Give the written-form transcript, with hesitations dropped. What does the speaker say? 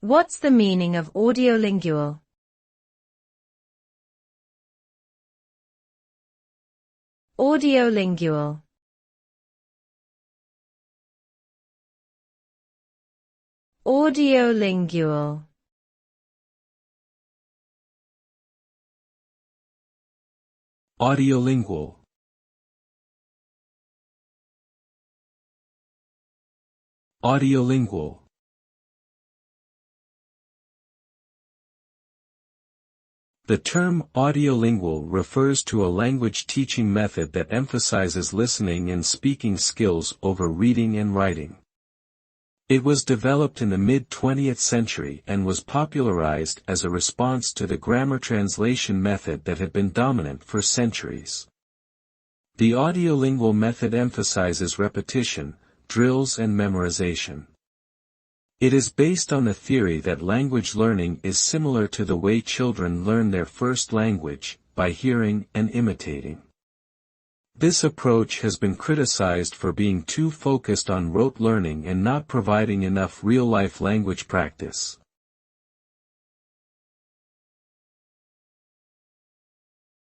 What's the meaning of audiolingual? Audiolingual. Audiolingual. Audiolingual. Audiolingual. The term audiolingual refers to a language teaching method that emphasizes listening and speaking skills over reading and writing. It was developed in the mid-20th century and was popularized as a response to the grammar translation method that had been dominant for centuries. The audiolingual method emphasizes repetition, drills and memorization. It is based on the theory that language learning is similar to the way children learn their first language, by hearing and imitating. This approach has been criticized for being too focused on rote learning and not providing enough real-life language practice.